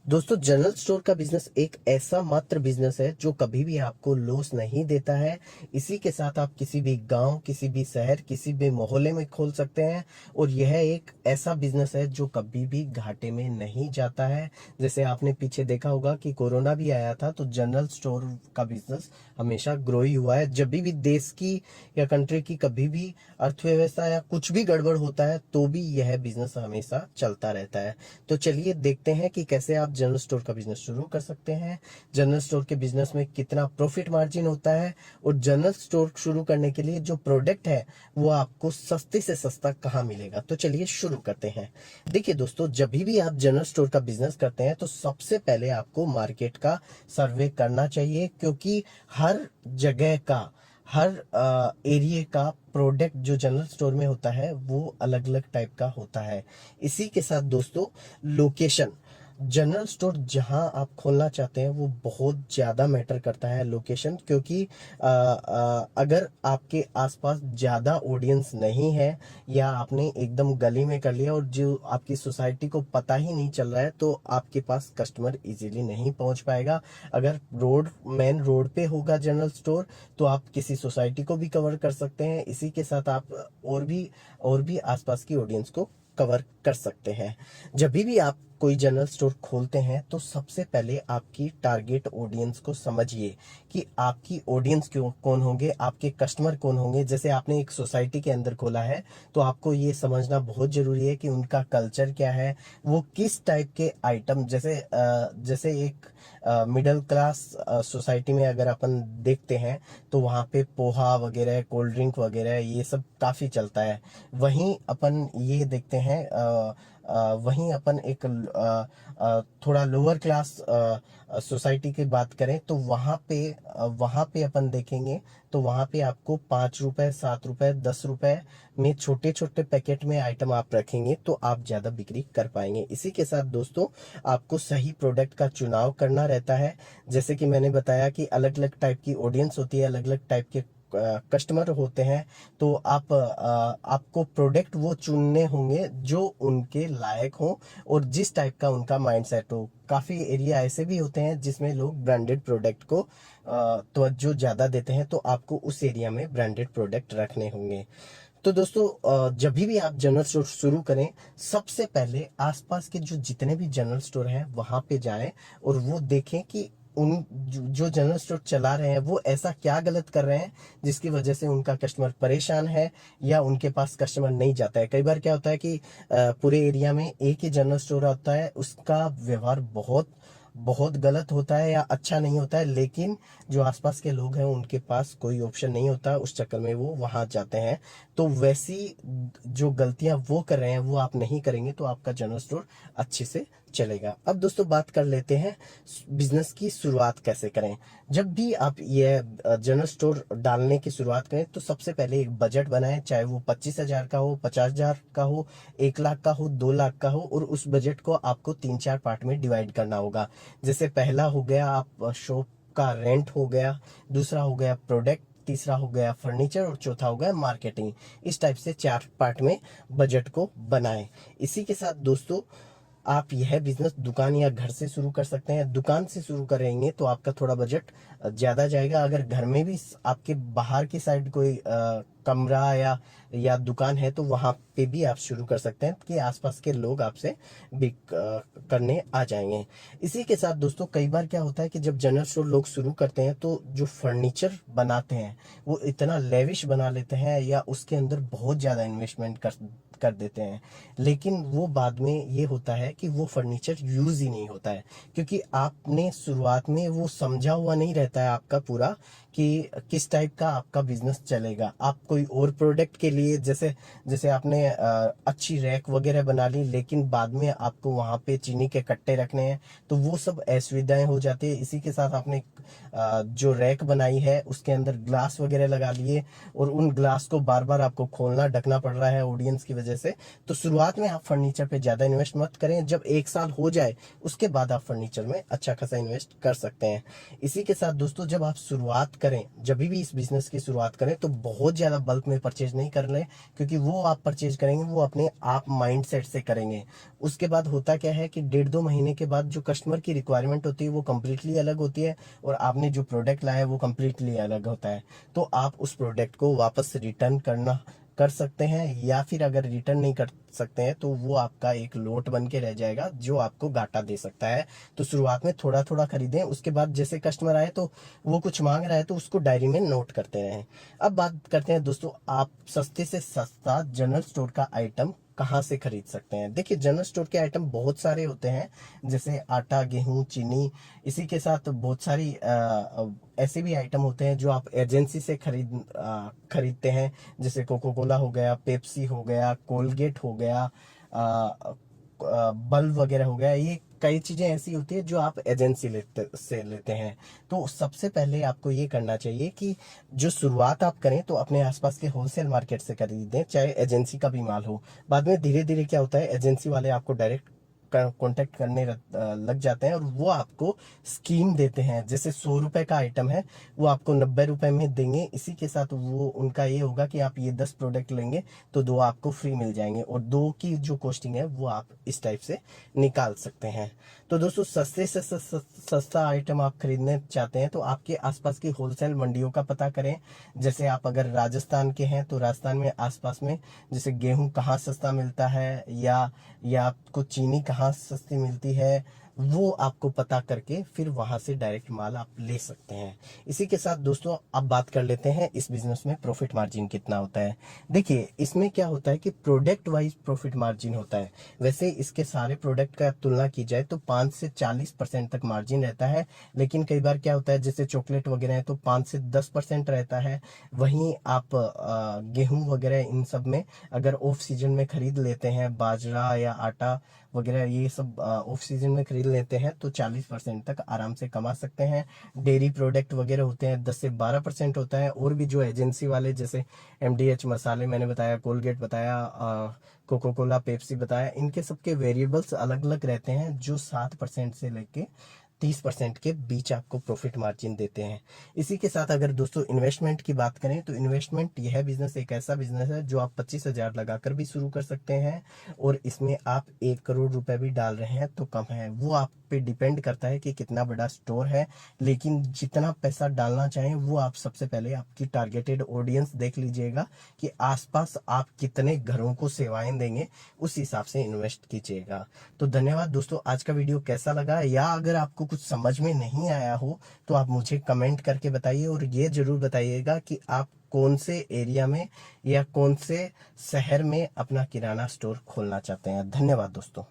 दोस्तों, general store का business एक ऐसा मात्र बिजनेस है जो कभी भी आपको लॉस नहीं देता है। इसी के साथ आप किसी भी गांव, किसी भी शहर, किसी भी मोहल्ले में खोल सकते हैं। और यह एक ऐसा बिजनेस है जो कभी भी घाटे में नहीं जाता है। जैसे आपने पीछे देखा होगा कि कोरोना भी आया था, तो जनरल स्टोर का बिजनेस हमेशा ग्रो ही हुआ है। जब भी देश की या कंट्री की कभी भी अर्थव्यवस्था या कुछ भी गड़बड़ होता है, तो भी यह बिजनेस हमेशा चलता रहता है। तो चलिए देखते हैं कि कैसे आप जनरल स्टोर का बिजनेस शुरू कर सकते हैं, जनरल स्टोर के बिजनेस में कितना प्रॉफिट मार्जिन होता है, और जनरल स्टोर शुरू करने के लिए जो प्रोडक्ट है वो आपको सस्ते से सस्ता कहाँ मिलेगा। तो चलिए शुरू करते हैं। देखिए दोस्तों, जब भी आप जनरल स्टोर का बिजनेस करते हैं तो सबसे पहले आपको मार्केट का सर्वे करना चाहिए, क्योंकि हर जगह का, हर एरिया का प्रोडक्ट जो जनरल स्टोर में होता है वो अलग अलग टाइप का होता है। इसी के साथ दोस्तों, लोकेशन, जनरल स्टोर जहां आप खोलना चाहते हैं वो बहुत ज़्यादा मैटर करता है, लोकेशन। क्योंकि अगर आपके आसपास ज़्यादा ऑडियंस नहीं है, या आपने एकदम गली में कर लिया और जो आपकी सोसाइटी को पता ही नहीं चल रहा है, तो आपके पास कस्टमर इजीली नहीं पहुंच पाएगा। अगर मेन रोड पे होगा जनरल स्टोर, तो आप किसी सोसाइटी को भी कवर कर सकते हैं। इसी के साथ आप और भी आसपास की ऑडियंस को कवर कर सकते हैं। जब भी आप कोई जनरल स्टोर खोलते हैं तो सबसे पहले आपकी टारगेट ऑडियंस को समझिए कि आपकी ऑडियंस क्यों कौन होंगे, आपके कस्टमर कौन होंगे। जैसे आपने एक सोसाइटी के अंदर खोला है, तो आपको ये समझना बहुत जरूरी है कि उनका कल्चर क्या है, वो किस टाइप के आइटम, जैसे एक मिडिल क्लास सोसाइटी में अगर अपन देखते हैं तो वहाँ पे पोहा वगैरह, कोल्ड ड्रिंक वगैरह ये सब काफ़ी चलता है। वहीं अपन ये देखते हैं, वहीं अपन एक थोड़ा लोअर क्लास सोसाइटी की बात करें तो वहाँ पे अपन देखेंगे तो वहाँ पे आपको 5 रुपए, 7 रुपए, 10 रुपए में छोटे छोटे पैकेट में आइटम आप रखेंगे तो आप ज़्यादा बिक्री कर पाएंगे। इसी के साथ दोस्तों, आपको सही प्रोडक्ट का चुनाव करना रहता है। जैसे कि मैंने बताया कि अलग अलग टाइप की ऑडियंस होती है, अलग अलग टाइप के कस्टमर होते हैं। तो आपको प्रोडक्ट वो चुनने होंगे जो उनके लायक हो और जिस टाइप का उनका माइंडसेट हो। काफ़ी एरिया ऐसे भी होते हैं जिसमें लोग ब्रांडेड प्रोडक्ट को तवज्जो ज़्यादा देते हैं, तो आपको उस एरिया में ब्रांडेड प्रोडक्ट रखने होंगे। तो दोस्तों, जब भी आप जनरल स्टोर शुरू करें, सबसे पहले आसपास के जो जितने भी जनरल स्टोर हैं वहां पे जाएं और वो देखें कि उन जो जनरल स्टोर चला रहे हैं वो ऐसा क्या गलत कर रहे हैं जिसकी वजह से उनका कस्टमर परेशान है या उनके पास कस्टमर नहीं जाता है। कई बार क्या होता है कि पूरे एरिया में एक ही जनरल स्टोर होता है, उसका व्यवहार बहुत बहुत गलत होता है या अच्छा नहीं होता है, लेकिन जो आसपास के लोग हैं उनके पास कोई ऑप्शन नहीं होता, उस चक्कर में वो वहां जाते हैं। तो वैसी जो गलतियां वो कर रहे हैं वो आप नहीं करेंगे तो आपका जनरल स्टोर अच्छे से चलेगा। अब दोस्तों, बात कर लेते हैं बिजनेस की शुरुआत कैसे करें। जब भी आप ये जनरल स्टोर डालने की शुरुआत करें तो सबसे पहले एक बजट बनाएं, चाहे वो 25,000 का हो, 50,000 का हो, 1 लाख का हो, 2 लाख का हो, और उस बजट को आपको 3-4 पार्ट में डिवाइड करना होगा। जैसे पहला हो गया आप शॉप का रेंट हो गया, दूसरा हो गया प्रोडक्ट, तीसरा हो गया फर्नीचर, और चौथा हो गया मार्केटिंग। इस टाइप से 4 पार्ट में बजट को बनाएं। इसी के साथ दोस्तों, आप यह बिजनेस दुकान या घर से शुरू कर सकते हैं। दुकान से शुरू करेंगे तो आपका थोड़ा बजट ज्यादा जाएगा। अगर घर में भी आपके बाहर की साइड कोई कमरा या दुकान है तो वहां पे भी आप शुरू कर सकते हैं कि आसपास के लोग आपसे बिक करने आ जाएंगे। इसी के साथ दोस्तों, कई बार क्या होता है कि जब जनरल स्टोर लोग शुरू करते हैं तो जो फर्नीचर बनाते हैं वो इतना लेविश बना लेते हैं या उसके अंदर बहुत ज्यादा इन्वेस्टमेंट कर कर देते हैं, लेकिन वो बाद में ये होता है कि वो फर्नीचर यूज ही नहीं होता है, क्योंकि आपने शुरुआत में वो समझा हुआ नहीं रहता है आपका पूरा कि किस टाइप का आपका बिजनेस चलेगा। आप कोई और प्रोडक्ट के लिए, जैसे जैसे आपने अच्छी रैक वगैरह बना ली, लेकिन बाद में आपको वहां पे चीनी के कट्टे रखने हैं, तो वो सब असुविधाएं हो जाती है। इसी के साथ आपने जो रैक बनाई है उसके अंदर ग्लास वगैरह लगा लिए और उन ग्लास को बार बार आपको खोलना ढकना पड़ रहा है ऑडियंस की वजह वजह से। तो शुरुआत में आप फर्नीचर पे ज्यादा इन्वेस्ट मत करें, जब 1 साल हो जाए उसके बाद आप फर्नीचर में अच्छा खासा इन्वेस्ट कर सकते हैं। इसी के साथ दोस्तों, जब आप शुरुआत करें, जब भी इस बिजनेस की शुरुआत करें, तो बहुत ज्यादा बल्क में परचेज नहीं कर लें, क्योंकि वो आप परचेज करेंगे वो अपने आप माइंड सेट से करेंगे। उसके बाद होता क्या है कि 1.5-2 महीने के बाद जो कस्टमर की रिक्वायरमेंट होती है वो कम्प्लीटली अलग होती है, और आपने जो प्रोडक्ट लाया है वो कम्प्लीटली अलग होता है। तो आप उस प्रोडक्ट को वापस रिटर्न कर सकते हैं, या फिर अगर रिटर्न नहीं कर सकते हैं तो वो आपका एक लोट बन के रह जाएगा जो आपको घाटा दे सकता है। तो शुरुआत में थोड़ा थोड़ा खरीदें, उसके बाद जैसे कस्टमर आए तो वो कुछ मांग रहा है तो उसको डायरी में नोट करते रहें। अब बात करते हैं दोस्तों, आप सस्ते से सस्ता जनरल स्टोर का आइटम कहाँ से खरीद सकते हैं। देखिए, जनरल स्टोर के आइटम बहुत सारे होते हैं, जैसे आटा, गेहूं, चीनी। इसी के साथ बहुत सारी ऐसे भी आइटम होते हैं जो आप एजेंसी से खरीदते हैं, जैसे कोको कोला हो गया, पेप्सी हो गया, कोलगेट हो गया, बल्ब वगैरह हो गया। ये कई चीजें ऐसी होती है जो आप एजेंसी से लेते हैं। तो सबसे पहले आपको ये करना चाहिए कि जो शुरुआत आप करें तो अपने आसपास के होलसेल मार्केट से खरीदें, चाहे एजेंसी का भी माल हो। बाद में धीरे धीरे क्या होता है, एजेंसी वाले आपको डायरेक्ट कांटेक्ट करने लग जाते हैं, और वो आपको स्कीम देते हैं। जैसे 100 रुपए का आइटम है, वो आपको 90 रुपए में देंगे। इसी के साथ वो उनका ये होगा कि आप ये 10 प्रोडक्ट लेंगे तो 2 आपको फ्री मिल जाएंगे, और 2 की जो कॉस्टिंग है वो आप इस टाइप से निकाल सकते हैं। तो दोस्तों, सस्ते से सस्ता आइटम आप खरीदने चाहते हैं तो आपके आसपास की होलसेल मंडियों का पता करें। जैसे आप अगर राजस्थान के हैं तो राजस्थान में आसपास में जैसे गेहूं कहाँ सस्ता मिलता है, या आपको चीनी कहाँ सस्ती मिलती है, वो आपको पता करके फिर वहां से डायरेक्ट माल आप ले सकते हैं। इसी के साथ दोस्तों, अब बात कर लेते हैं इस बिजनेस में प्रॉफिट मार्जिन कितना होता है। देखिए, इसमें क्या होता है कि प्रोडक्ट वाइज प्रॉफिट मार्जिन होता है। वैसे इसके सारे प्रोडक्ट का तुलना की जाए तो 5 से 40% तक मार्जिन रहता है, लेकिन कई बार क्या होता है, जैसे चॉकलेट वगैरह है तो 5 से 10% रहता है। वहीं आप गेहूं वगैरह इन सब में अगर ऑफ सीजन में खरीद लेते हैं, बाजरा या आटा वगैरह ये सब ऑफ सीजन में खरीद लेते हैं तो 40% तक आराम से कमा सकते हैं। डेयरी प्रोडक्ट वगैरह होते हैं 10 से 12% होता है, और भी जो एजेंसी वाले जैसे MDH मसाले मैंने बताया, कोलगेट बताया, कोको कोला, पेप्सी बताया, इनके सबके वेरिएबल्स अलग अलग रहते हैं जो 7% से लेके 30% के बीच आपको प्रॉफिट मार्जिन देते हैं। इसी के साथ अगर दोस्तों इन्वेस्टमेंट की बात करें तो इन्वेस्टमेंट, यह बिजनेस एक ऐसा बिजनेस है जो आप 25,000 लगाकर भी शुरू कर सकते हैं, और इसमें आप 1 करोड़ रुपए भी डाल रहे हैं तो कम है। वो आप पे डिपेंड करता है कि कितना बड़ा स्टोर है, लेकिन जितना पैसा डालना चाहें वो आप सबसे पहले आपकी टारगेटेड ऑडियंस देख लीजिएगा कि आसपास आप कितने घरों को सेवाएं देंगे, उस हिसाब से इन्वेस्ट कीजिएगा। तो धन्यवाद दोस्तों, आज का वीडियो कैसा लगा, या अगर आपको कुछ समझ में नहीं आया हो तो आप मुझे कमेंट करके बताइए, और ये जरूर बताइएगा कि आप कौन से एरिया में या कौन से शहर में अपना किराना स्टोर खोलना चाहते हैं। धन्यवाद दोस्तों।